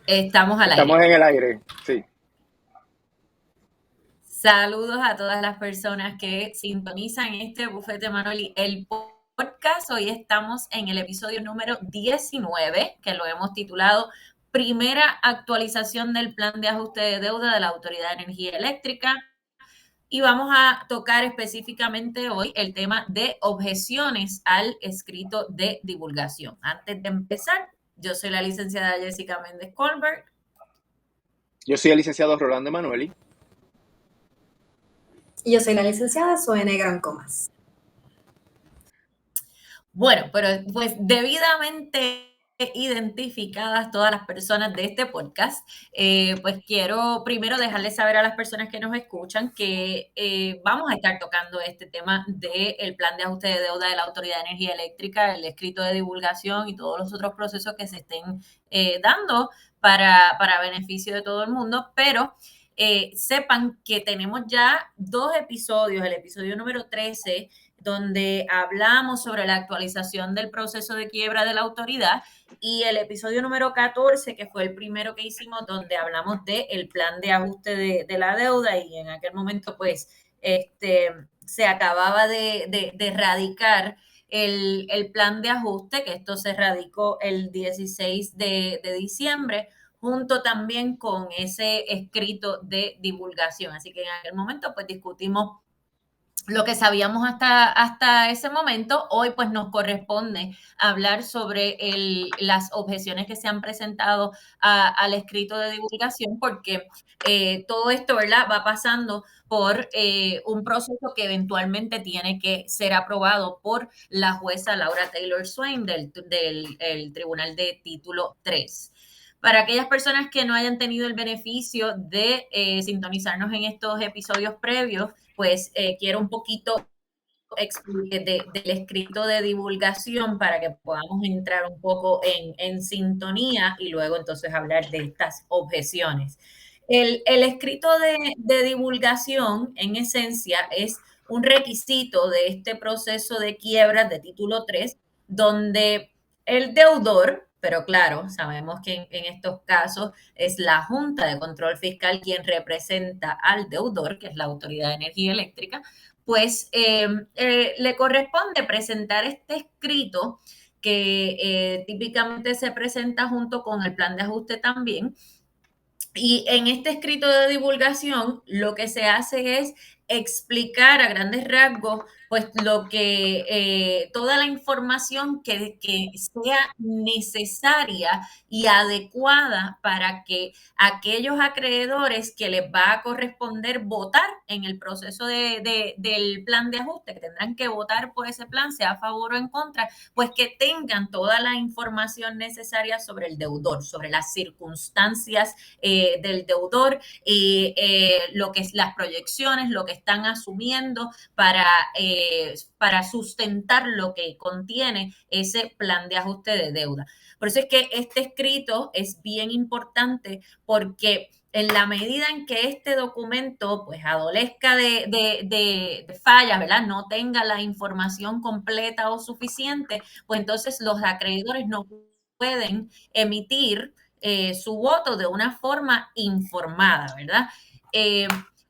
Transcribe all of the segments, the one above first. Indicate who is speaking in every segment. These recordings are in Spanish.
Speaker 1: Estamos al
Speaker 2: Estamos
Speaker 1: aire.
Speaker 2: en el aire, sí.
Speaker 1: Saludos a todas las personas que sintonizan este Bufete Manuel, el podcast. Hoy estamos en el episodio número 19, que lo hemos titulado Primera actualización del plan de ajuste de deuda de la Autoridad de Energía Eléctrica. Y vamos a tocar específicamente hoy el tema de objeciones al escrito de divulgación. Antes de empezar, yo soy la licenciada Jessica Méndez Colbert.
Speaker 2: Yo soy el licenciado Rolando Emanueli.
Speaker 3: Y yo soy la licenciada Zoene Gran Comas.
Speaker 1: Bueno, pero pues debidamente identificadas todas las personas de este podcast, pues quiero primero dejarles saber a las personas que nos escuchan que vamos a estar tocando este tema del plan de ajuste de deuda de la Autoridad de Energía Eléctrica, el escrito de divulgación y todos los otros procesos que se estén dando para beneficio de todo el mundo, pero sepan que tenemos ya 2 episodios, el episodio número 13, donde hablamos sobre la actualización del proceso de quiebra de la autoridad, y el episodio número 14, que fue el primero que hicimos, donde hablamos del plan de ajuste de la deuda, y en aquel momento pues se acababa de radicar el plan de ajuste, que esto se radicó el 16 de diciembre, junto también con ese escrito de divulgación. Así que en aquel momento pues discutimos lo que sabíamos hasta ese momento. Hoy pues nos corresponde hablar sobre las objeciones que se han presentado al escrito de divulgación, porque todo esto, ¿verdad?, va pasando por un proceso que eventualmente tiene que ser aprobado por la jueza Laura Taylor Swain del Tribunal de Título 3. Para aquellas personas que no hayan tenido el beneficio de sintonizarnos en estos episodios previos, pues quiero un poquito del escrito de divulgación para que podamos entrar un poco en sintonía y luego entonces hablar de estas objeciones. El escrito de divulgación, en esencia, es un requisito de este proceso de quiebras de título 3, donde el deudor, pero claro, sabemos que en estos casos es la Junta de Control Fiscal quien representa al deudor, que es la Autoridad de Energía Eléctrica, pues le corresponde presentar este escrito que típicamente se presenta junto con el plan de ajuste también. Y en este escrito de divulgación lo que se hace es explicar a grandes rasgos pues lo que toda la información que sea necesaria y adecuada para que aquellos acreedores que les va a corresponder votar en el proceso del plan de ajuste, que tendrán que votar por ese plan, sea a favor o en contra, pues que tengan toda la información necesaria sobre el deudor, sobre las circunstancias del deudor y lo que es las proyecciones, lo que están asumiendo para sustentar lo que contiene ese plan de ajuste de deuda. Por eso es que este escrito es bien importante, porque en la medida en que este documento pues adolezca de fallas, ¿verdad?, no tenga la información completa o suficiente, pues entonces los acreedores no pueden emitir su voto de una forma informada, ¿verdad?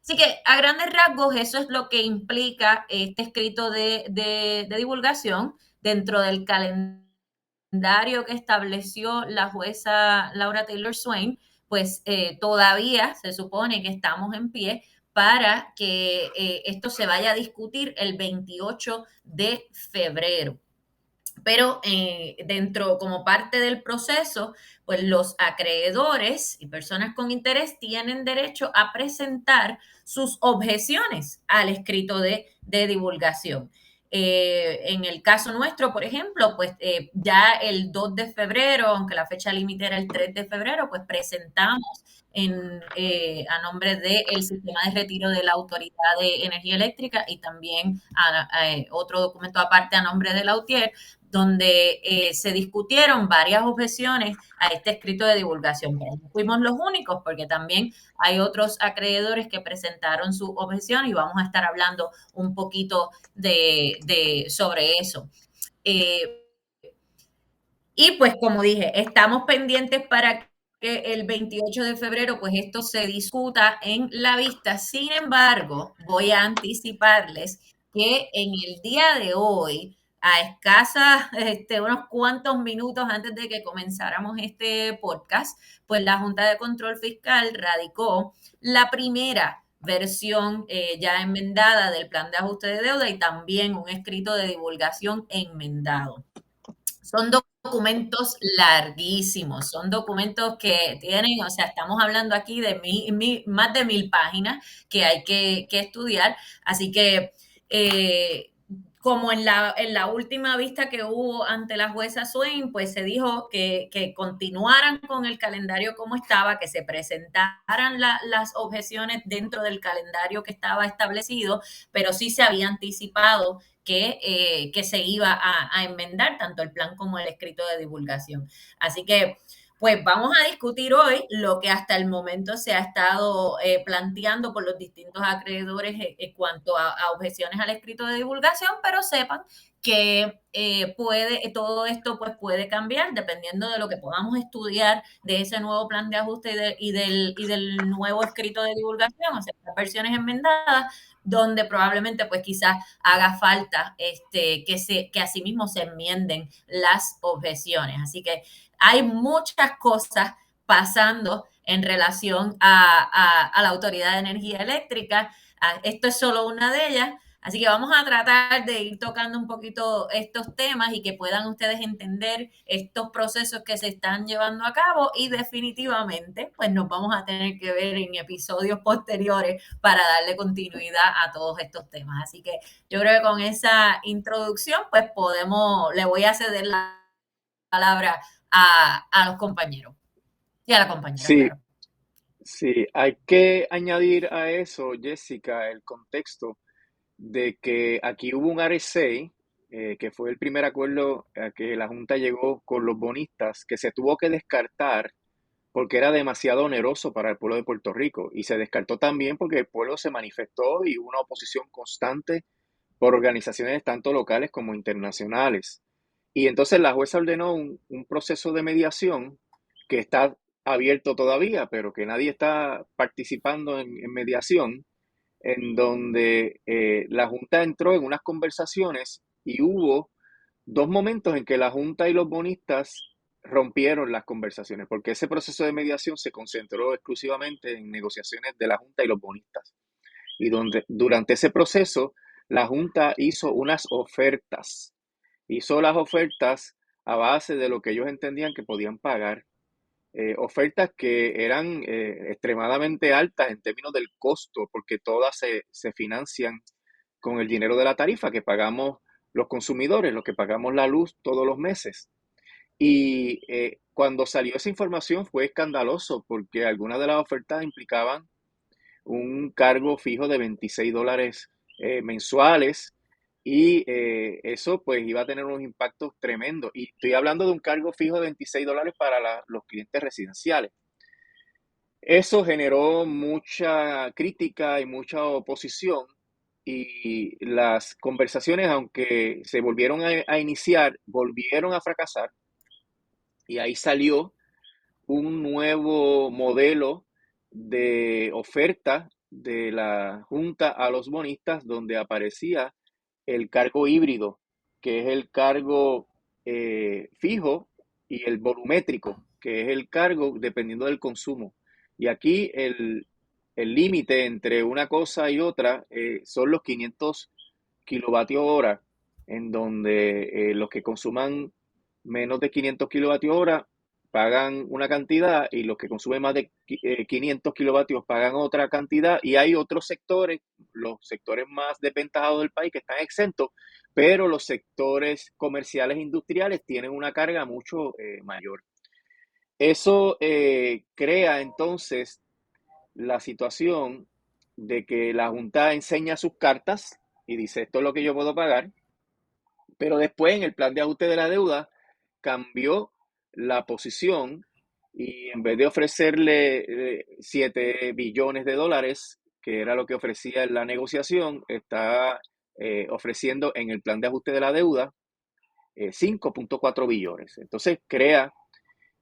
Speaker 1: Así que a grandes rasgos eso es lo que implica este escrito de divulgación dentro del calendario que estableció la jueza Laura Taylor Swain. Pues todavía se supone que estamos en pie para que esto se vaya a discutir el 28 de febrero. Pero dentro, como parte del proceso, pues los acreedores y personas con interés tienen derecho a presentar sus objeciones al escrito de divulgación. En el caso nuestro, por ejemplo, pues ya el 2 de febrero, aunque la fecha límite era el 3 de febrero, pues presentamos a nombre del sistema de retiro de la Autoridad de Energía Eléctrica y también otro documento aparte a nombre de la UTIER, donde se discutieron varias objeciones a este escrito de divulgación. Pero no fuimos los únicos, porque también hay otros acreedores que presentaron su objeción y vamos a estar hablando un poquito sobre eso. Y pues como dije, estamos pendientes para el 28 de febrero, pues esto se discuta en la vista. Sin embargo, voy a anticiparles que en el día de hoy, a escasas, unos cuantos minutos antes de que comenzáramos este podcast, pues la Junta de Control Fiscal radicó la primera versión ya enmendada del plan de ajuste de deuda y también un escrito de divulgación enmendado. Son documentos larguísimos, son documentos que tienen, o sea, estamos hablando aquí de más de 1000 páginas que hay que estudiar, así que como en la última vista que hubo ante la jueza Swain, pues se dijo que continuaran con el calendario como estaba, que se presentaran las objeciones dentro del calendario que estaba establecido, pero sí se había anticipado que se iba a enmendar tanto el plan como el escrito de divulgación. Así que, pues vamos a discutir hoy lo que hasta el momento se ha estado planteando por los distintos acreedores en cuanto a objeciones al escrito de divulgación, pero sepan que todo esto pues puede cambiar dependiendo de lo que podamos estudiar de ese nuevo plan de ajuste y del nuevo escrito de divulgación, o sea, las versiones enmendadas, donde probablemente pues quizás haga falta que asimismo se enmienden las objeciones. Así que hay muchas cosas pasando en relación a la Autoridad de Energía Eléctrica. Esto es solo una de ellas. Así que vamos a tratar de ir tocando un poquito estos temas y que puedan ustedes entender estos procesos que se están llevando a cabo y definitivamente pues nos vamos a tener que ver en episodios posteriores para darle continuidad a todos estos temas. Así que yo creo que con esa introducción pues le voy a ceder la palabra a los compañeros y a la compañera,
Speaker 2: Sí,
Speaker 1: claro.
Speaker 2: sí, hay que añadir a eso, Jessica, el contexto de que aquí hubo un RSA, que fue el primer acuerdo a que la Junta llegó con los bonistas, que se tuvo que descartar porque era demasiado oneroso para el pueblo de Puerto Rico. Y se descartó también porque el pueblo se manifestó y hubo una oposición constante por organizaciones tanto locales como internacionales. Y entonces la jueza ordenó un proceso de mediación que está abierto todavía, pero que nadie está participando en mediación, en donde la Junta entró en unas conversaciones y hubo dos momentos en que la Junta y los bonistas rompieron las conversaciones, porque ese proceso de mediación se concentró exclusivamente en negociaciones de la Junta y los bonistas. Y durante ese proceso, la Junta hizo las ofertas a base de lo que ellos entendían que podían pagar, ofertas que eran extremadamente altas en términos del costo, porque todas se financian con el dinero de la tarifa que pagamos los consumidores, los que pagamos la luz todos los meses. Y cuando salió esa información fue escandaloso porque algunas de las ofertas implicaban un cargo fijo de $26 mensuales y eso pues iba a tener unos impactos tremendos. Y estoy hablando de un cargo fijo de $26 para los clientes residenciales. Eso generó mucha crítica y mucha oposición y las conversaciones, aunque se volvieron a iniciar, volvieron a fracasar y ahí salió un nuevo modelo de oferta de la Junta a los bonistas donde aparecía el cargo híbrido, que es el cargo fijo, y el volumétrico, que es el cargo dependiendo del consumo. Y aquí el límite entre una cosa y otra son los 500 kilovatios hora, en donde los que consuman menos de 500 kilovatios hora pagan una cantidad y los que consumen más de 500 kilovatios pagan otra cantidad, y hay otros sectores, los sectores más desventajados del país, que están exentos, pero los sectores comerciales e industriales tienen una carga mucho mayor. Eso crea entonces la situación de que la Junta enseña sus cartas y dice esto es lo que yo puedo pagar, pero después en el plan de ajuste de la deuda cambió la posición y en vez de ofrecerle 7 billones de dólares, que era lo que ofrecía en la negociación, está ofreciendo en el plan de ajuste de la deuda 5.4 billones. Entonces crea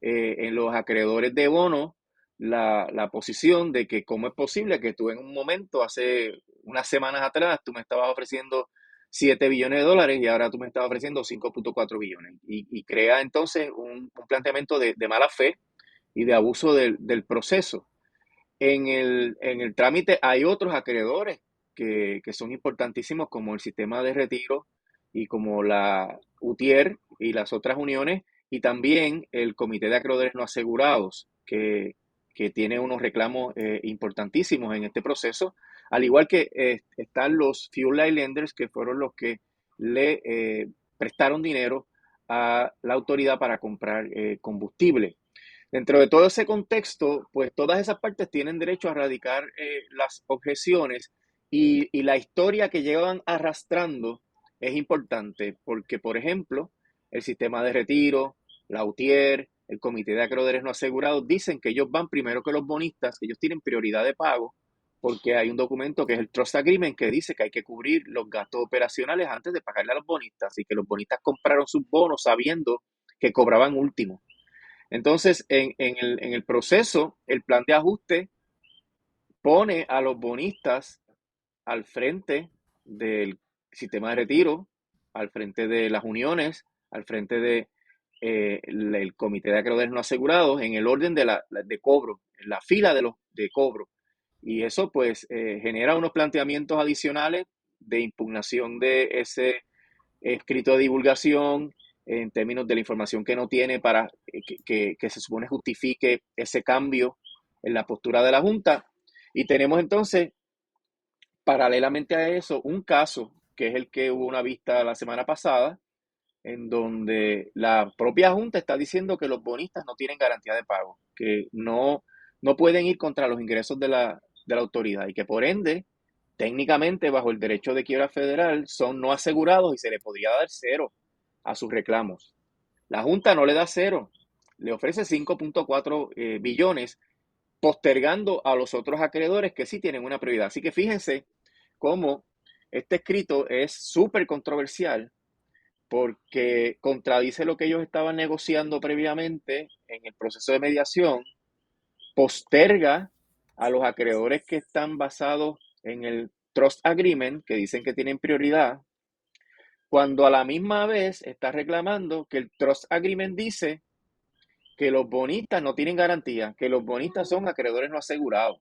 Speaker 2: en los acreedores de bono la posición de que cómo es posible que tú en un momento, hace unas semanas atrás, tú me estabas ofreciendo 7 billones de dólares y ahora tú me estás ofreciendo 5.4 billones. Y crea entonces un planteamiento de mala fe y de abuso del proceso. En el trámite hay otros acreedores que son importantísimos, como el sistema de retiro y como la UTIER y las otras uniones, y también el Comité de Acreedores No Asegurados, que tiene unos reclamos importantísimos en este proceso, al igual que están los Fuel Line Lenders, que fueron los que le prestaron dinero a la autoridad para comprar combustible. Dentro de todo ese contexto, pues todas esas partes tienen derecho a radicar las objeciones y la historia que llevan arrastrando es importante porque, por ejemplo, el sistema de retiro, la UTIER, el Comité de Acreedores No Asegurados dicen que ellos van primero que los bonistas, que ellos tienen prioridad de pago porque hay un documento que es el Trust Agreement que dice que hay que cubrir los gastos operacionales antes de pagarle a los bonistas y que los bonistas compraron sus bonos sabiendo que cobraban último. Entonces, en el proceso, el plan de ajuste pone a los bonistas al frente del sistema de retiro, al frente de las uniones, al frente del Comité de Acreedores No Asegurados, en el orden de cobro, en la fila de cobro. Y eso pues genera unos planteamientos adicionales de impugnación de ese escrito de divulgación en términos de la información que no tiene para que se supone justifique ese cambio en la postura de la Junta. Y tenemos entonces, paralelamente a eso, un caso que es el que hubo una vista la semana pasada, en donde la propia Junta está diciendo que los bonistas no tienen garantía de pago, que no pueden ir contra los ingresos de la autoridad y que por ende, técnicamente bajo el derecho de quiebra federal, son no asegurados y se le podría dar cero a sus reclamos. La Junta no le da cero, le ofrece 5.4 billones, postergando a los otros acreedores que sí tienen una prioridad. Así que fíjense cómo este escrito es súper controversial porque contradice lo que ellos estaban negociando previamente en el proceso de mediación, posterga a los acreedores que están basados en el Trust Agreement, que dicen que tienen prioridad, cuando a la misma vez está reclamando que el Trust Agreement dice que los bonistas no tienen garantía, que los bonistas son acreedores no asegurados.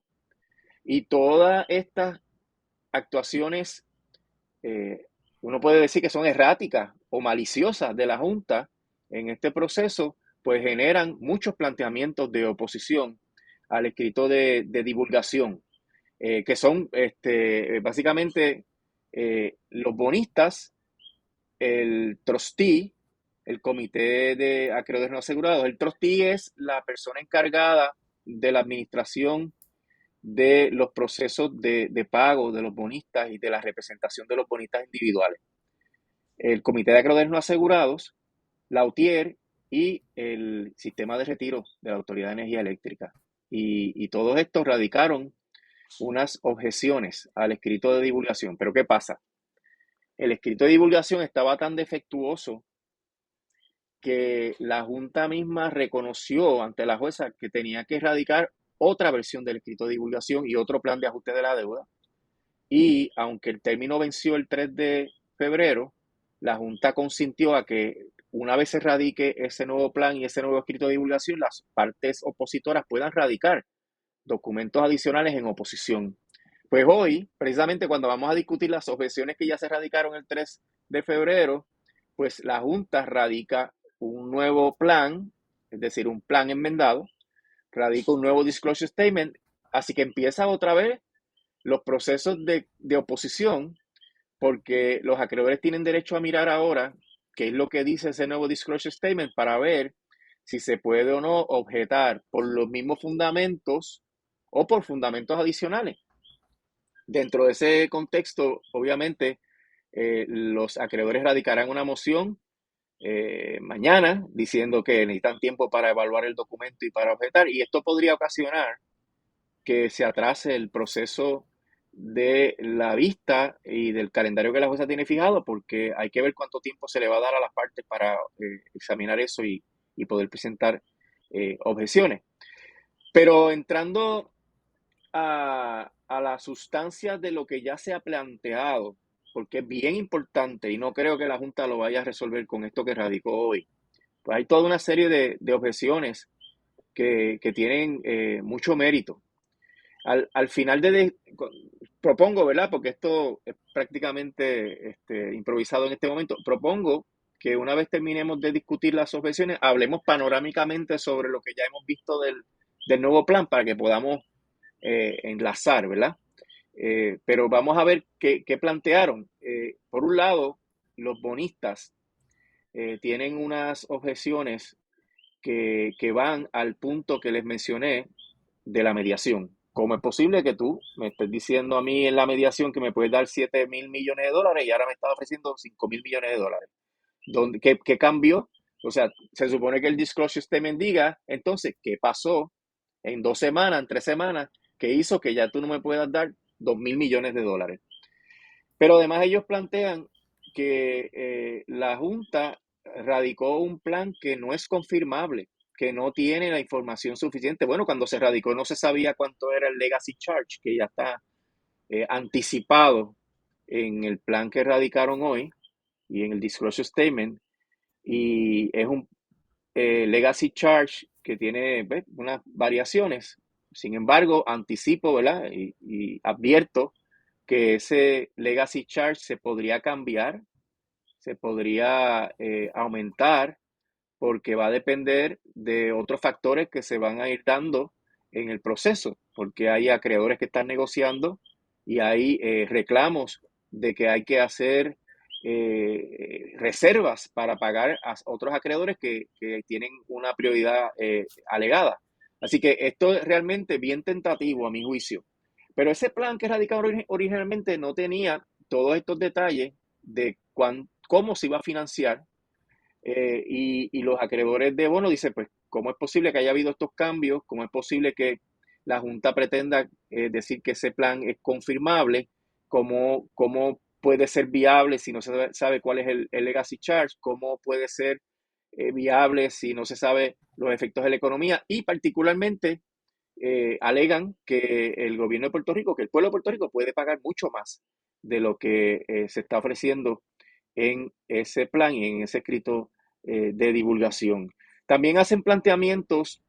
Speaker 2: Y todas estas actuaciones, uno puede decir que son erráticas o maliciosas de la Junta en este proceso, pues generan muchos planteamientos de oposición al escrito de divulgación, que son básicamente los bonistas, el trustee, el Comité de Acreedores No Asegurados. El trustee es la persona encargada de la administración de los procesos de pago de los bonistas y de la representación de los bonistas individuales. El Comité de Acreedores No Asegurados, la UTIER y el sistema de retiro de la Autoridad de Energía Eléctrica. Y todos estos radicaron unas objeciones al escrito de divulgación. Pero ¿qué pasa? El escrito de divulgación estaba tan defectuoso que la Junta misma reconoció ante la jueza que tenía que radicar otra versión del escrito de divulgación y otro plan de ajuste de la deuda. Y aunque el término venció el 3 de febrero, la Junta consintió a que una vez se radique ese nuevo plan y ese nuevo escrito de divulgación, las partes opositoras puedan radicar documentos adicionales en oposición. Pues hoy, precisamente cuando vamos a discutir las objeciones que ya se radicaron el 3 de febrero, pues la Junta radica un nuevo plan, es decir, un plan enmendado, radica un nuevo disclosure statement, así que empieza otra vez los procesos de oposición, porque los acreedores tienen derecho a mirar ahora qué es lo que dice ese nuevo disclosure statement para ver si se puede o no objetar por los mismos fundamentos o por fundamentos adicionales. Dentro de ese contexto, obviamente, los acreedores radicarán una moción mañana diciendo que necesitan tiempo para evaluar el documento y para objetar, y esto podría ocasionar que se atrase el proceso de la vista y del calendario que la jueza tiene fijado, porque hay que ver cuánto tiempo se le va a dar a las partes para examinar eso y poder presentar objeciones. Pero entrando a la sustancia de lo que ya se ha planteado, porque es bien importante y no creo que la Junta lo vaya a resolver con esto que radicó hoy. Pues hay toda una serie de objeciones que tienen mucho mérito. Al final propongo, ¿verdad? Porque esto es prácticamente improvisado en este momento. Propongo que una vez terminemos de discutir las objeciones, hablemos panorámicamente sobre lo que ya hemos visto del nuevo plan para que podamos enlazar, ¿verdad? Pero vamos a ver qué plantearon. Por un lado, los bonistas tienen unas objeciones que van al punto que les mencioné de la mediación. ¿Cómo es posible que tú me estés diciendo a mí en la mediación que me puedes dar 7,000 millones de dólares y ahora me estás ofreciendo 5,000 millones de dólares? ¿Qué cambió? O sea, se supone que el disclosure statement diga, entonces, ¿qué pasó en 2 semanas, en 3 semanas, que hizo que ya tú no me puedas dar 2,000 millones de dólares? Pero además ellos plantean que la Junta radicó un plan que no es confirmable, que no tiene la información suficiente. Bueno, cuando se radicó no se sabía cuánto era el legacy charge, que ya está anticipado en el plan que radicaron hoy y en el disclosure statement, y es un legacy charge que tiene unas variaciones. Sin embargo, anticipo, ¿verdad? Y advierto que ese legacy charge se podría cambiar, se podría aumentar, porque va a depender de otros factores que se van a ir dando en el proceso, porque hay acreedores que están negociando y hay reclamos de que hay que hacer reservas para pagar a otros acreedores que tienen una prioridad alegada. Así que esto es realmente bien tentativo a mi juicio. Pero ese plan que radicaron originalmente no tenía todos estos detalles de cómo se iba a financiar y los acreedores de bonos dicen, pues, ¿cómo es posible que haya habido estos cambios? ¿Cómo es posible que la Junta pretenda decir que ese plan es confirmable? ¿Cómo puede ser viable si no se sabe cuál es el legacy charge? ¿Cómo puede ser viable si no se sabe los efectos de la economía? Y particularmente alegan que el gobierno de Puerto Rico, que el pueblo de Puerto Rico puede pagar mucho más de lo que se está ofreciendo en ese plan y en ese escrito de divulgación. También hacen planteamientos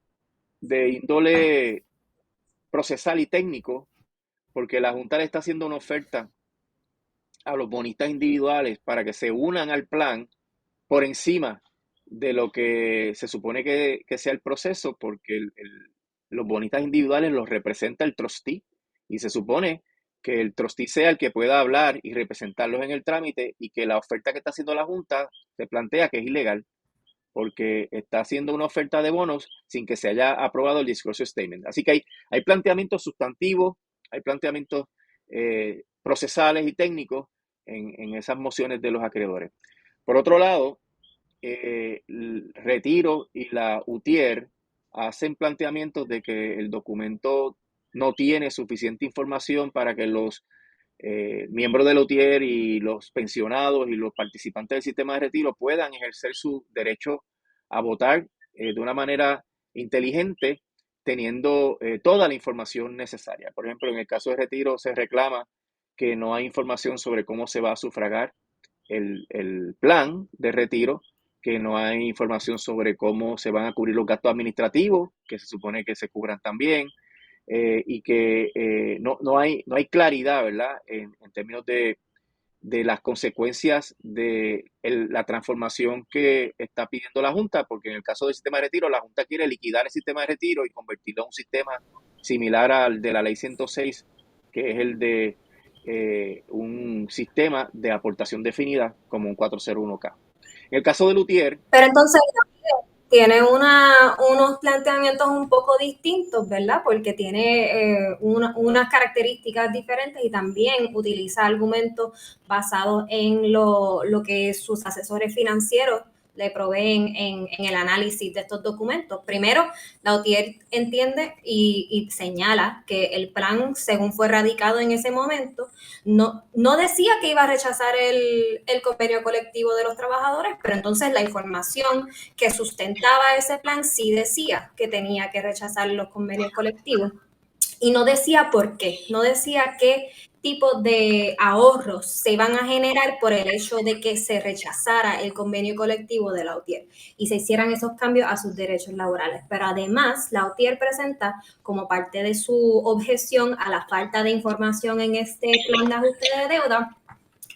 Speaker 2: de índole procesal y técnico, porque la Junta le está haciendo una oferta a los bonistas individuales para que se unan al plan por encima de lo que se supone que sea el proceso, porque los bonistas individuales los representa el trustee y se supone que el trustee sea el que pueda hablar y representarlos en el trámite y que la oferta que está haciendo la Junta se plantea que es ilegal porque está haciendo una oferta de bonos sin que se haya aprobado el disclosure statement. Así que hay planteamientos sustantivos, hay planteamientos procesales y técnicos en esas mociones de los acreedores. Por otro lado, el Retiro y la UTIER hacen planteamientos de que el documento no tiene suficiente información para que los miembros de la UTIER y los pensionados y los participantes del sistema de retiro puedan ejercer su derecho a votar de una manera inteligente, teniendo toda la información necesaria. Por ejemplo, en el caso de retiro se reclama que no hay información sobre cómo se va a sufragar el plan de retiro, que no hay información sobre cómo se van a cubrir los gastos administrativos, que se supone que se cubran también, y que no hay claridad, ¿verdad?, en términos de las consecuencias de la transformación que está pidiendo la Junta, porque en el caso del sistema de retiro, la Junta quiere liquidar el sistema de retiro y convertirlo en un sistema similar al de la Ley 106, que es el de un sistema de aportación definida como un 401k. En el caso de Lutier...
Speaker 3: Pero entonces tiene unos planteamientos un poco distintos, ¿verdad? Porque tiene unas características diferentes y también utiliza argumentos basados en lo que sus asesores financieros le proveen en el análisis de estos documentos. Primero, la UTIER entiende y señala que el plan, según fue radicado en ese momento, no decía que iba a rechazar el convenio colectivo de los trabajadores, pero entonces la información que sustentaba ese plan sí decía que tenía que rechazar los convenios colectivos. Y no decía por qué, no decía qué tipo de ahorros se iban a generar por el hecho de que se rechazara el convenio colectivo de la UTIER y se hicieran esos cambios a sus derechos laborales. Pero además, la UTIER presenta como parte de su objeción a la falta de información en este plan de ajuste de deuda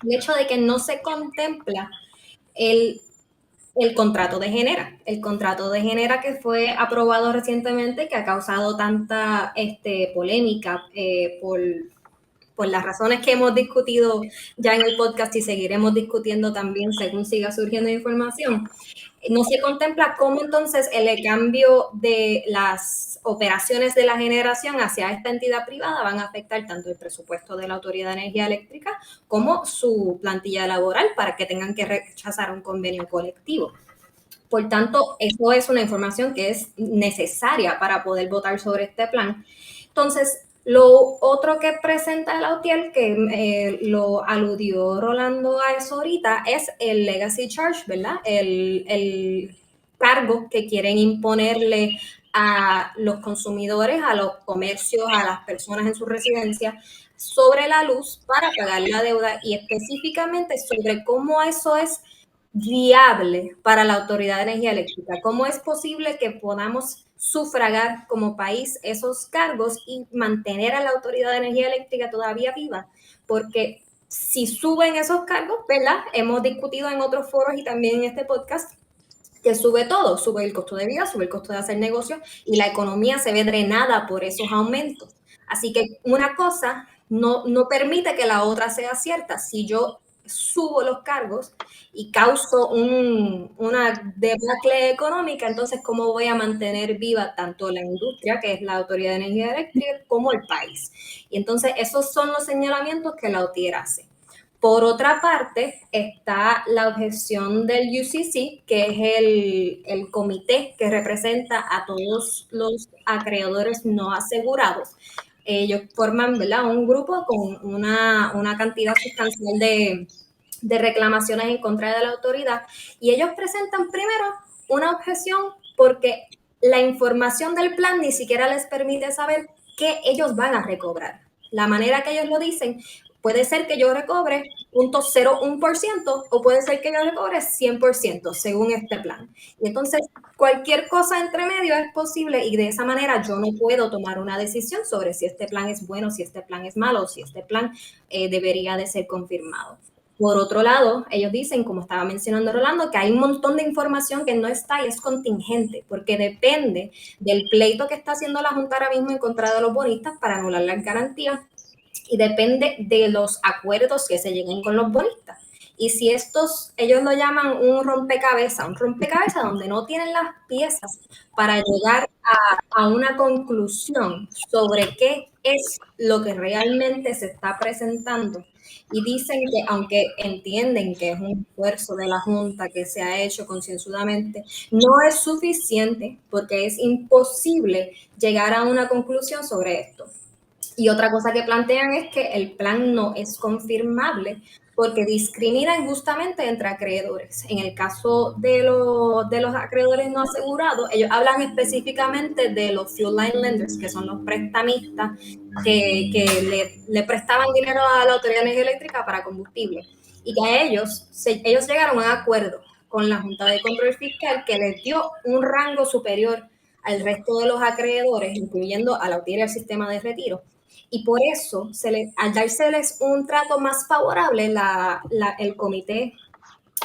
Speaker 3: el hecho de que no se contempla el contrato de Genera. El contrato de Genera que fue aprobado recientemente, que ha causado tanta polémica por las razones que hemos discutido ya en el podcast y seguiremos discutiendo también según siga surgiendo información. No se contempla cómo entonces el cambio de las operaciones de la generación hacia esta entidad privada van a afectar tanto el presupuesto de la Autoridad de Energía Eléctrica como su plantilla laboral para que tengan que rechazar un convenio colectivo. Por tanto, eso es una información que es necesaria para poder votar sobre este plan. Entonces, lo otro que presenta la UTIER, que lo aludió Rolando a eso ahorita, es el legacy charge, ¿verdad? El cargo que quieren imponerle a los consumidores, a los comercios, a las personas en su residencia sobre la luz para pagar la deuda y específicamente sobre cómo eso es viable para la Autoridad de Energía Eléctrica. ¿Cómo es posible que podamos sufragar como país esos cargos y mantener a la Autoridad de Energía Eléctrica todavía viva? Porque si suben esos cargos, ¿verdad? Hemos discutido en otros foros y también en este podcast que sube todo, sube el costo de vida, sube el costo de hacer negocios y la economía se ve drenada por esos aumentos. Así que una cosa no permite que la otra sea cierta. Si yo subo los cargos y causo una debacle económica, entonces ¿cómo voy a mantener viva tanto la industria, que es la Autoridad de Energía Eléctrica, como el país? Y entonces esos son los señalamientos que la UTIER hace. Por otra parte, está la objeción del UCC, que es el comité que representa a todos los acreedores no asegurados. Ellos forman, ¿verdad?, un grupo con una cantidad sustancial de reclamaciones en contra de la autoridad y ellos presentan primero una objeción porque la información del plan ni siquiera les permite saber qué ellos van a recobrar. La manera que ellos lo dicen, puede ser que yo recobre 0.01% o puede ser que yo recobre 100% según este plan. Y entonces cualquier cosa entre medio es posible y de esa manera yo no puedo tomar una decisión sobre si este plan es bueno, si este plan es malo, si este plan debería de ser confirmado. Por otro lado, ellos dicen, como estaba mencionando Rolando, que hay un montón de información que no está y es contingente, porque depende del pleito que está haciendo la Junta ahora mismo en contra de los bonistas para anular las garantías y depende de los acuerdos que se lleguen con los bonistas. Y si ellos lo llaman un rompecabezas donde no tienen las piezas para llegar a una conclusión sobre qué es lo que realmente se está presentando. Y dicen que aunque entienden que es un esfuerzo de la Junta que se ha hecho concienzudamente, no es suficiente porque es imposible llegar a una conclusión sobre esto. Y otra cosa que plantean es que el plan no es confirmable porque discrimina injustamente entre acreedores. En el caso de los acreedores no asegurados, ellos hablan específicamente de los fuel line lenders, que son los prestamistas que le prestaban dinero a la Autoridad de Energía Eléctrica para combustible. Y que a ellos llegaron a un acuerdo con la Junta de Control Fiscal que les dio un rango superior al resto de los acreedores, incluyendo a la UTIER y al sistema de retiro. Y por eso, al dárseles un trato más favorable, el comité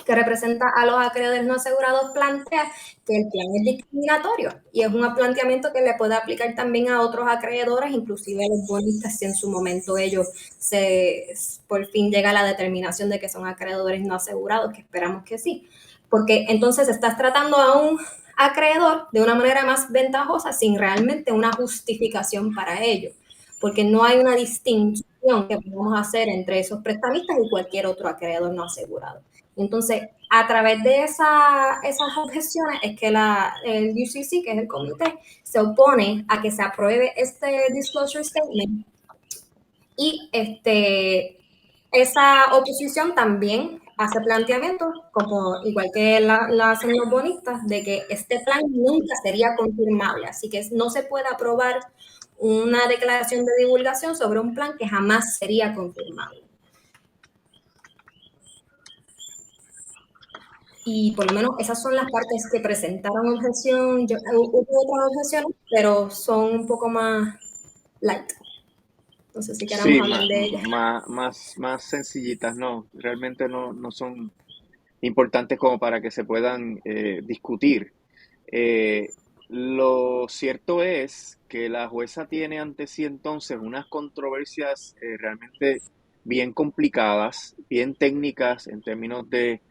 Speaker 3: que representa a los acreedores no asegurados plantea que el plan es discriminatorio y es un planteamiento que le puede aplicar también a otros acreedores, inclusive a los bonistas, si en su momento ellos por fin llega a la determinación de que son acreedores no asegurados, que esperamos que sí. Porque entonces estás tratando a un acreedor de una manera más ventajosa sin realmente una justificación para ello, porque no hay una distinción negociación que podemos hacer entre esos prestamistas y cualquier otro acreedor no asegurado. Entonces, a través de esas objeciones es que el UCC, que es el comité, se opone a que se apruebe este disclosure statement y esa oposición también hace planteamientos, como igual que la hacen los bonistas, de que este plan nunca sería confirmable, así que no se puede aprobar una declaración de divulgación sobre un plan que jamás sería confirmable. Y por lo menos esas son las partes que presentaron objeción. Hubo otras objeciones, pero son un poco más light. No sé si queramos
Speaker 2: Sí,
Speaker 3: hablar de ellas.
Speaker 2: más sencillitas, no, realmente no son importantes como para que se puedan discutir. Eh, lo cierto es que la jueza tiene ante sí entonces unas controversias realmente bien complicadas, bien técnicas en términos de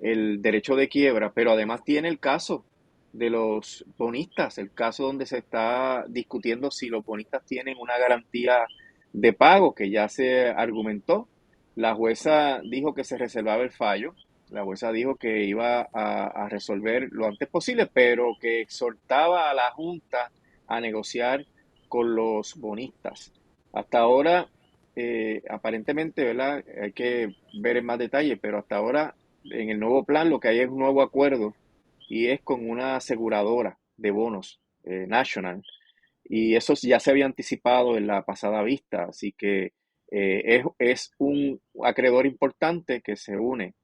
Speaker 2: el derecho de quiebra, pero además tiene el caso de los bonistas, el caso donde se está discutiendo si los bonistas tienen una garantía de pago, que ya se argumentó. La jueza dijo que se reservaba el fallo. La jueza dijo que iba a resolver lo antes posible, pero que exhortaba a la Junta a negociar con los bonistas. Hasta ahora, aparentemente, ¿verdad? Hay que ver en más detalle, pero hasta ahora en el nuevo plan lo que hay es un nuevo acuerdo y es con una aseguradora de bonos, National, y eso ya se había anticipado en la pasada vista, así que es un acreedor importante que se une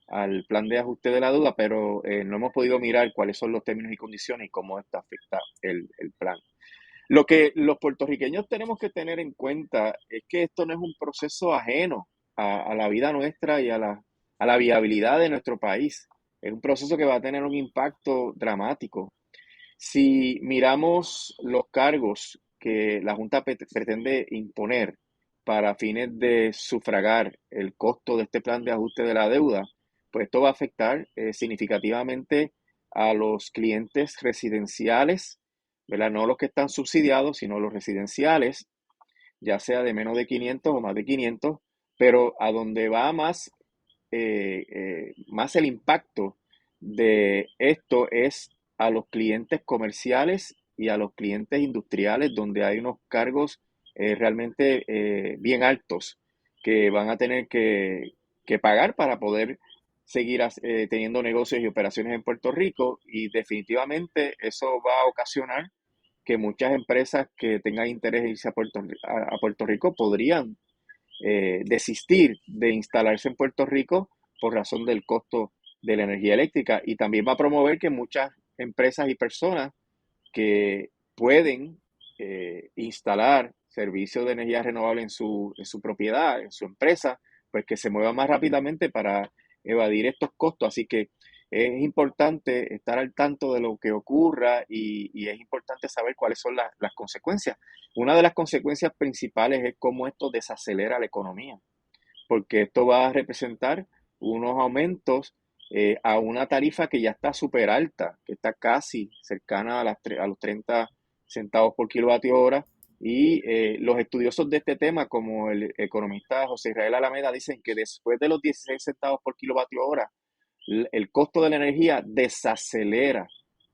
Speaker 2: al plan de ajuste de la deuda, pero no hemos podido mirar cuáles son los términos y condiciones y cómo esto afecta el plan. Lo que los puertorriqueños tenemos que tener en cuenta es que esto no es un proceso ajeno a la vida nuestra y a la viabilidad de nuestro país. Es un proceso que va a tener un impacto dramático. Si miramos los cargos que la Junta pretende imponer para fines de sufragar el costo de este plan de ajuste de la deuda, pues esto va a afectar significativamente a los clientes residenciales, ¿verdad? No los que están subsidiados, sino los residenciales, ya sea de menos de 500 o más de 500, pero a donde va más el impacto de esto es a los clientes comerciales y a los clientes industriales, donde hay unos cargos realmente bien altos que van a tener que pagar para poder seguir teniendo negocios y operaciones en Puerto Rico, y definitivamente eso va a ocasionar que muchas empresas que tengan interés en irse a Puerto Rico podrían desistir de instalarse en Puerto Rico por razón del costo de la energía eléctrica, y también va a promover que muchas empresas y personas que pueden instalar servicios de energía renovable en su propiedad, en su empresa, pues que se muevan más rápidamente para evadir estos costos. Así que es importante estar al tanto de lo que ocurra y es importante saber cuáles son las consecuencias. Una de las consecuencias principales es cómo esto desacelera la economía, porque esto va a representar unos aumentos a una tarifa que ya está súper alta, que está casi cercana a los 30 centavos por kilovatio hora. Y los estudiosos de este tema, como el economista José Israel Alameda, dicen que después de los 16 centavos por kilovatio hora, el costo de la energía desacelera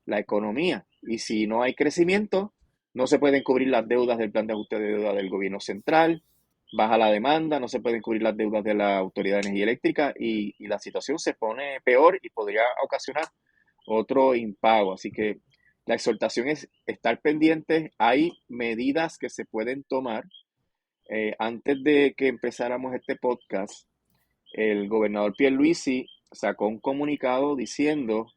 Speaker 2: la economía. Y si no hay crecimiento, no se pueden cubrir las deudas del plan de ajuste de deuda del gobierno central, baja la demanda, no se pueden cubrir las deudas de la Autoridad de Energía Eléctrica y la situación se pone peor y podría ocasionar otro impago. Así que la exhortación es estar pendientes. Hay medidas que se pueden tomar. Antes de que empezáramos este podcast, el gobernador Pierluisi sacó un comunicado diciendo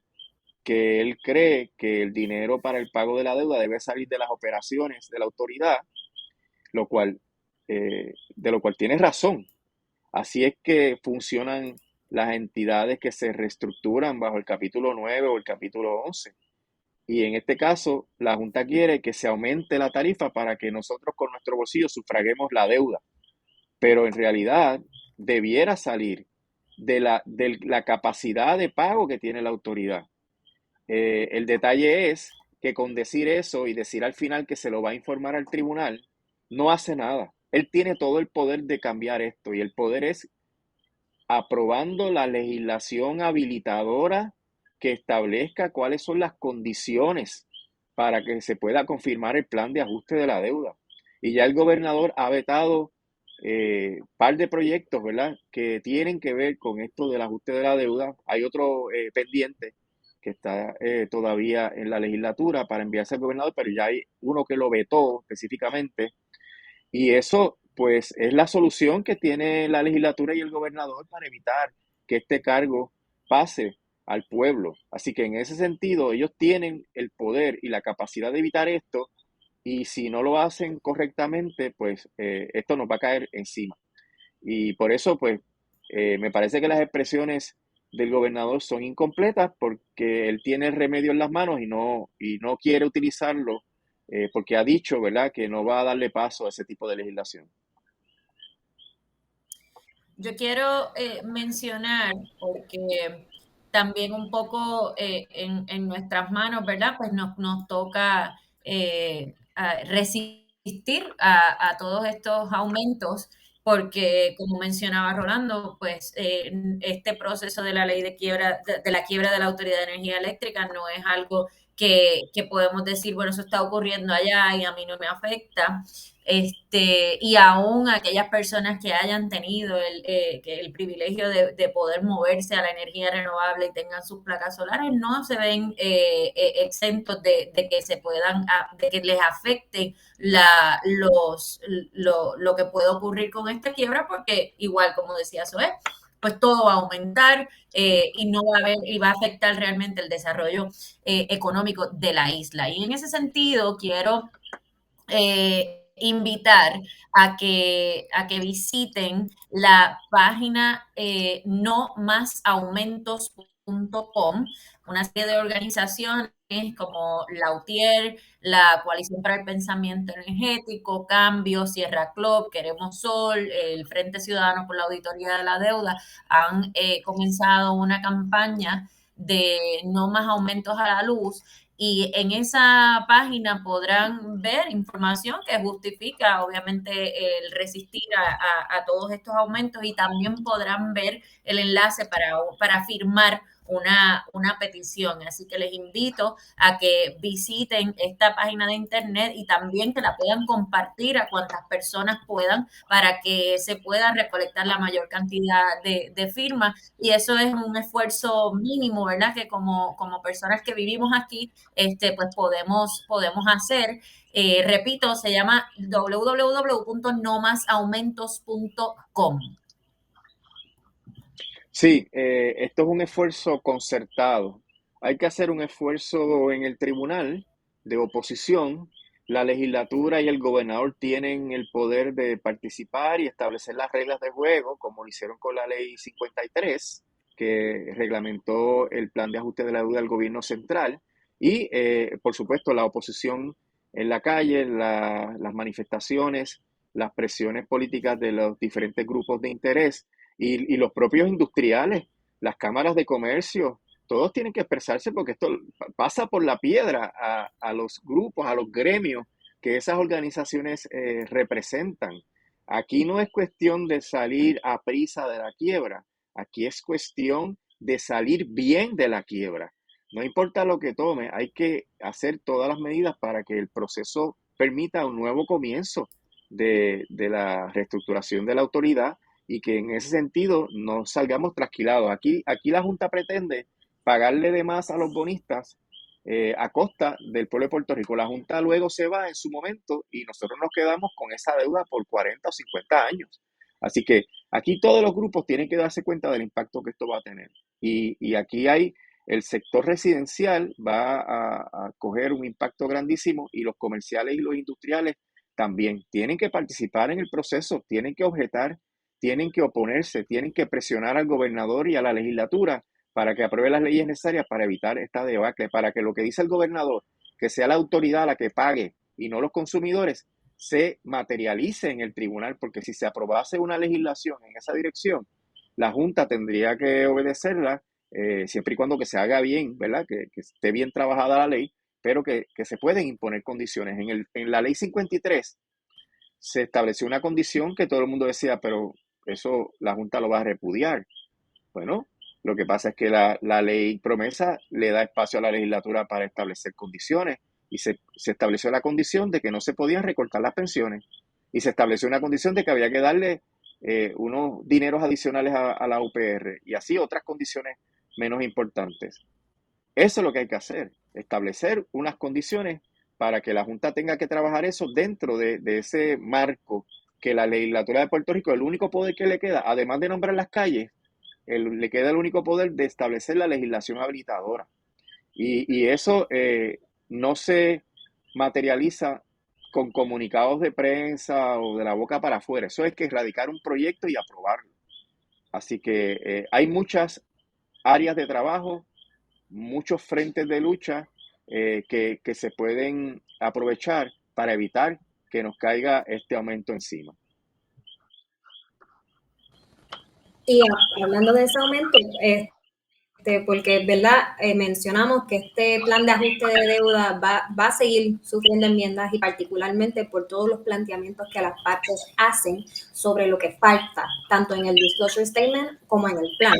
Speaker 2: que él cree que el dinero para el pago de la deuda debe salir de las operaciones de la autoridad, lo cual, de lo cual tiene razón. Así es que funcionan las entidades que se reestructuran bajo el capítulo 9 o el capítulo 11. Y en este caso, la Junta quiere que se aumente la tarifa para que nosotros con nuestro bolsillo sufraguemos la deuda. Pero en realidad debiera salir de la capacidad de pago que tiene la autoridad. El detalle es que con decir eso y decir al final que se lo va a informar al tribunal, no hace nada. él tiene todo el poder de cambiar esto y el poder es aprobando la legislación habilitadora que establezca cuáles son las condiciones para que se pueda confirmar el plan de ajuste de la deuda. Y ya el gobernador ha vetado par de proyectos, ¿verdad?, que tienen que ver con esto del ajuste de la deuda. Hay otro pendiente que está todavía en la legislatura para enviarse al gobernador, pero ya hay uno que lo vetó específicamente. Y eso, pues, es la solución que tiene la legislatura y el gobernador para evitar que este cargo pase al pueblo. Así que en ese sentido, ellos tienen el poder y la capacidad de evitar esto, y si no lo hacen correctamente, pues esto nos va a caer encima. Y por eso, pues, me parece que las expresiones del gobernador son incompletas porque él tiene el remedio en las manos y no quiere utilizarlo porque ha dicho, ¿verdad?, que no va a darle paso a ese tipo de legislación.
Speaker 1: Yo quiero mencionar, porque también un poco en nuestras manos, ¿verdad? Pues nos toca resistir a todos estos aumentos, porque como mencionaba Rolando, pues este proceso de la ley de quiebra, de la quiebra de la Autoridad de Energía Eléctrica no es algo que podemos decir, bueno, eso está ocurriendo allá y a mí no me afecta. Y aún aquellas personas que hayan tenido el privilegio de poder moverse a la energía renovable y tengan sus placas solares, no se ven exentos de que se puedan, de que les afecte lo que puede ocurrir con esta quiebra, porque igual, como decía Zoe, pues todo va a aumentar y no va a haber, y va a afectar realmente el desarrollo económico de la isla. Y en ese sentido, quiero invitar a que visiten la página nomasaumentos.com, una serie de organizaciones como Lautier, la Coalición para el Pensamiento Energético, Cambio, Sierra Club, Queremos Sol, el Frente Ciudadano por la Auditoría de la Deuda, han comenzado una campaña de no más aumentos a la luz, y en esa página podrán ver información que justifica, obviamente, el resistir a todos estos aumentos, y también podrán ver el enlace para firmar una petición. Así que les invito a que visiten esta página de internet y también que la puedan compartir a cuantas personas puedan para que se pueda recolectar la mayor cantidad de firmas. Y eso es un esfuerzo mínimo, ¿verdad?, que como personas que vivimos aquí, pues podemos hacer. Repito, se llama www.nomasaumentos.com.
Speaker 2: Sí, esto es un esfuerzo concertado. Hay que hacer un esfuerzo en el tribunal de oposición. La legislatura y el gobernador tienen el poder de participar y establecer las reglas de juego, como lo hicieron con la ley 53, que reglamentó el plan de ajuste de la deuda del gobierno central. Y, por supuesto, la oposición en la calle, las manifestaciones, las presiones políticas de los diferentes grupos de interés y los propios industriales, las cámaras de comercio, todos tienen que expresarse porque esto pasa por la piedra a los grupos, a los gremios que esas organizaciones representan. Aquí no es cuestión de salir a prisa de la quiebra, aquí es cuestión de salir bien de la quiebra. No importa lo que tome, hay que hacer todas las medidas para que el proceso permita un nuevo comienzo de la reestructuración de la autoridad y que en ese sentido no salgamos trasquilados. Aquí la Junta pretende pagarle de más a los bonistas a costa del pueblo de Puerto Rico. La Junta luego se va en su momento y nosotros nos quedamos con esa deuda por 40 o 50 años. Así que aquí todos los grupos tienen que darse cuenta del impacto que esto va a tener. Y aquí hay el sector residencial va a coger un impacto grandísimo y los comerciales y los industriales también tienen que participar en el proceso, tienen que objetar, tienen que oponerse, tienen que presionar al gobernador y a la legislatura para que apruebe las leyes necesarias para evitar esta debacle, para que lo que dice el gobernador, que sea la autoridad la que pague y no los consumidores, se materialice en el tribunal, porque si se aprobase una legislación en esa dirección, la Junta tendría que obedecerla siempre y cuando que se haga bien, ¿verdad? Que esté bien trabajada la ley, pero que se pueden imponer condiciones. En la ley 53 se estableció una condición que todo el mundo decía, pero eso la Junta lo va a repudiar. Bueno, lo que pasa es que la ley promesa le da espacio a la legislatura para establecer condiciones y se estableció la condición de que no se podían recortar las pensiones y se estableció una condición de que había que darle unos dineros adicionales a la UPR y así otras condiciones menos importantes. Eso es lo que hay que hacer, establecer unas condiciones para que la Junta tenga que trabajar eso dentro de ese marco que la legislatura de Puerto Rico, el único poder que le queda, además de nombrar las calles, le queda el único poder de establecer la legislación habilitadora. Y eso no se materializa con comunicados de prensa o de la boca para afuera. Eso es que erradicar un proyecto y aprobarlo. Así que hay muchas áreas de trabajo, muchos frentes de lucha que se pueden aprovechar para evitar que nos caiga este aumento encima.
Speaker 3: Y hablando de ese aumento, porque verdad mencionamos que este plan de ajuste de deuda va a seguir sufriendo enmiendas y particularmente por todos los planteamientos que las partes hacen sobre lo que falta, tanto en el disclosure statement como en el plan.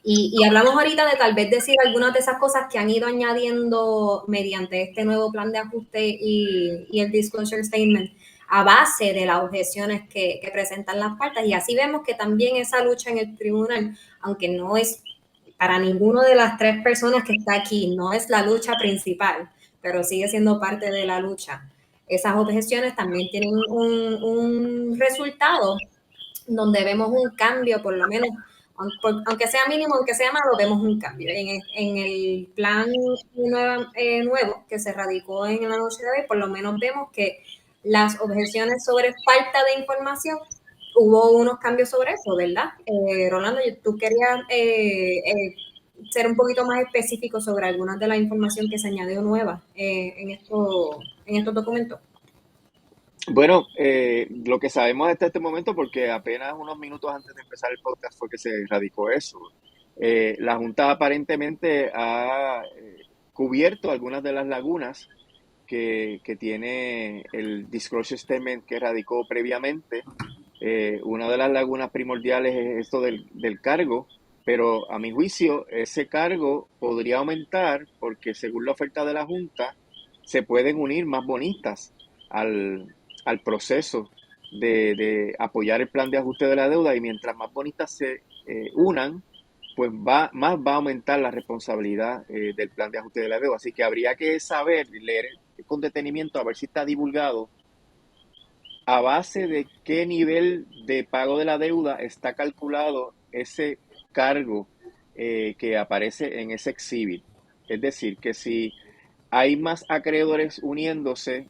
Speaker 3: Y hablamos ahorita de tal vez decir algunas de esas cosas que han ido añadiendo mediante este nuevo plan de ajuste y el disclosure statement a base de las objeciones que presentan las partes. Y así vemos que también esa lucha en el tribunal, aunque no es para ninguno de las tres personas que está aquí, no es la lucha principal, pero sigue siendo parte de la lucha. Esas objeciones también tienen un resultado donde vemos un cambio, por lo menos, aunque sea mínimo, aunque sea malo, vemos un cambio. En el plan nuevo que se radicó en la noche de hoy, por lo menos vemos que las objeciones sobre falta de información hubo unos cambios sobre eso, ¿verdad? Rolando, tú querías ser un poquito más específico sobre algunas de la información que se añadió nueva en estos documentos.
Speaker 2: Bueno, lo que sabemos hasta este momento, porque apenas unos minutos antes de empezar el podcast fue que se radicó eso. La Junta aparentemente ha cubierto algunas de las lagunas que tiene el disclosure statement que radicó previamente. Una de las lagunas primordiales es esto del cargo, pero a mi juicio ese cargo podría aumentar porque según la oferta de la Junta se pueden unir más bonistas al proceso de apoyar el plan de ajuste de la deuda y mientras más bonistas se unan, pues más va a aumentar la responsabilidad del plan de ajuste de la deuda. Así que habría que saber, leer con detenimiento, a ver si está divulgado a base de qué nivel de pago de la deuda está calculado ese cargo que aparece en ese exhibit. Es decir, que si hay más acreedores uniéndose,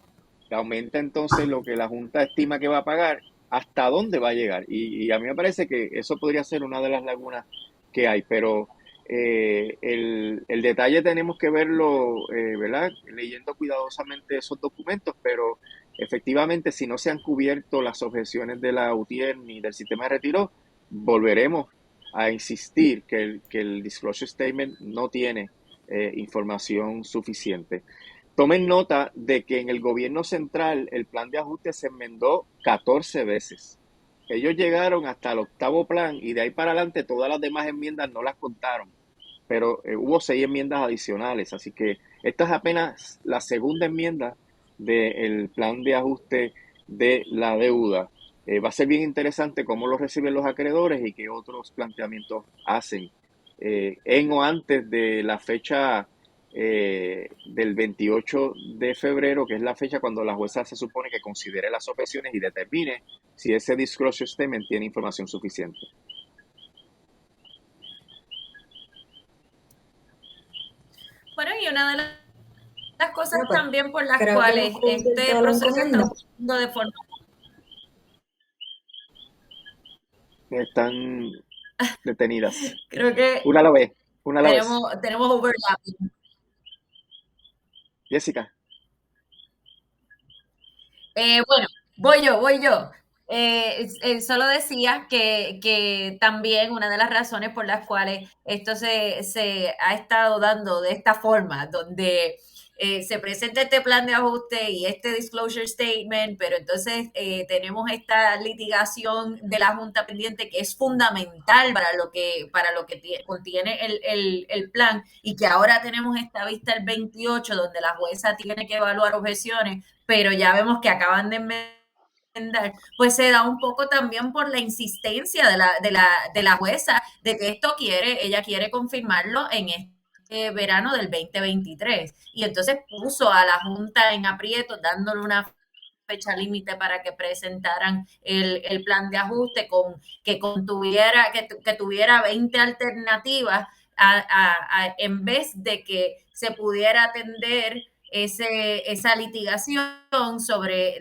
Speaker 2: aumenta entonces lo que la Junta estima que va a pagar, hasta dónde va a llegar. Y a mí me parece que eso podría ser una de las lagunas que hay, pero el detalle tenemos que verlo, ¿verdad? Leyendo cuidadosamente esos documentos, pero efectivamente si no se han cubierto las objeciones de la UTIER ni del sistema de retiro, volveremos a insistir que el disclosure statement no tiene información suficiente. Tomen nota de que en el gobierno central el plan de ajuste se enmendó 14 veces. Ellos llegaron hasta el 8º plan y de ahí para adelante todas las demás enmiendas no las contaron, pero hubo 6 enmiendas adicionales, así que esta es apenas la segunda enmienda del plan de ajuste de la deuda. Va a ser bien interesante cómo lo reciben los acreedores y qué otros planteamientos hacen en o antes de la fecha del 28 de febrero, que es la fecha cuando la jueza se supone que considere las objeciones y determine si ese disclosure statement tiene información suficiente.
Speaker 1: Bueno, y una de las cosas
Speaker 3: pues,
Speaker 1: también por las cuales este proceso está ocurriendo de forma...
Speaker 2: Están detenidas.
Speaker 1: Creo que
Speaker 2: una a la vez.
Speaker 1: Tenemos overlapping.
Speaker 2: Jessica.
Speaker 1: Bueno, voy yo. Solo decía que también una de las razones por las cuales esto se ha estado dando de esta forma, donde se presenta este plan de ajuste y este disclosure statement, pero entonces tenemos esta litigación de la Junta pendiente que es fundamental para lo que contiene el plan, y que ahora tenemos esta vista el 28 donde la jueza tiene que evaluar objeciones, pero ya vemos que acaban de enmendar, pues se da un poco también por la insistencia de la jueza de que ella quiere confirmarlo en verano del 2023. Y entonces puso a la Junta en aprieto, dándole una fecha límite para que presentaran el plan de ajuste que tuviera 20 alternativas en vez de que se pudiera atender esa litigación sobre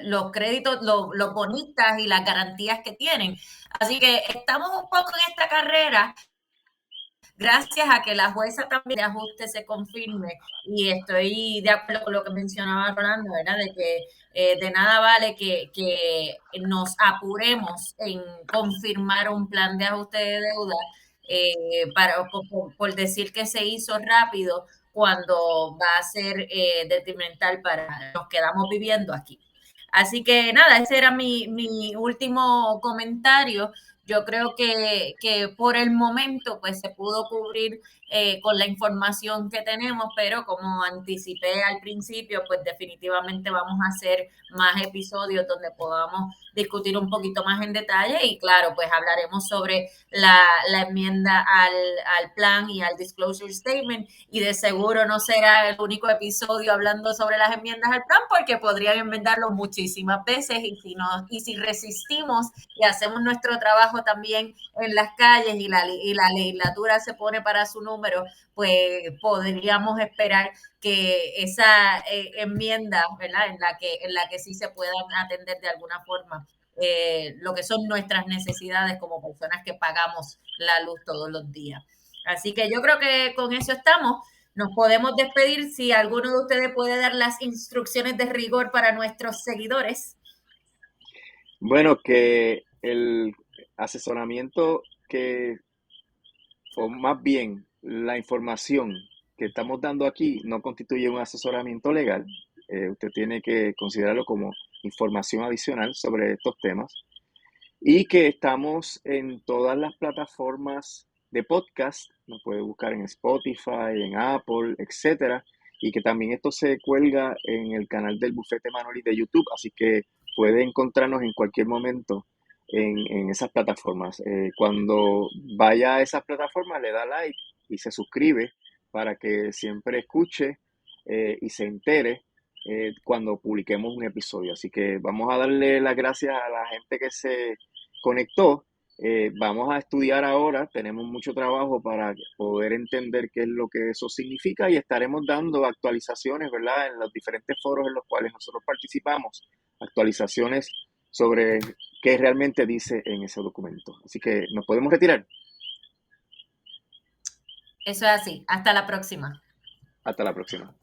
Speaker 1: los créditos, los bonistas y las garantías que tienen. Así que estamos un poco en esta carrera gracias a que la jueza también de ajuste se confirme, y estoy de acuerdo con lo que mencionaba Rolando, ¿verdad? De que de nada vale que nos apuremos en confirmar un plan de ajuste de deuda por decir que se hizo rápido, cuando va a ser detrimental para los que estamos viviendo aquí. Así que nada, ese era mi último comentario. Yo creo que por el momento pues se pudo cubrir con la información que tenemos, pero como anticipé al principio, pues definitivamente vamos a hacer más episodios donde podamos discutir un poquito más en detalle, y claro, pues hablaremos sobre la enmienda al plan y al disclosure statement, y de seguro no será el único episodio hablando sobre las enmiendas al plan, porque podrían enmendarlo muchísimas veces, y si resistimos y hacemos nuestro trabajo también en las calles y la legislatura se pone para su número, pues podríamos esperar que esa enmienda, ¿verdad? En la que sí se puedan atender de alguna forma lo que son nuestras necesidades como personas que pagamos la luz todos los días. Así que yo creo que con eso estamos. Nos podemos despedir. Si alguno de ustedes puede dar las instrucciones de rigor para nuestros seguidores.
Speaker 2: Bueno, que el asesoramiento o más bien la información que estamos dando aquí no constituye un asesoramiento legal. Usted tiene que considerarlo como información adicional sobre estos temas, y que estamos en todas las plataformas de podcast. Nos puede buscar en Spotify, en Apple, etcétera, y que también esto se cuelga en el canal del Bufete Manoli de YouTube, así que puede encontrarnos en cualquier momento en esas plataformas. Cuando vaya a esas plataformas, le da like y se suscribe para que siempre escuche y se entere cuando publiquemos un episodio. Así que vamos a darle las gracias a la gente que se conectó. Vamos a estudiar ahora, tenemos mucho trabajo para poder entender qué es lo que eso significa, y estaremos dando actualizaciones, ¿verdad? En los diferentes foros en los cuales nosotros participamos, actualizaciones sobre qué realmente dice en ese documento. Así que nos podemos retirar.
Speaker 1: Eso es así. Hasta la próxima.
Speaker 2: Hasta la próxima.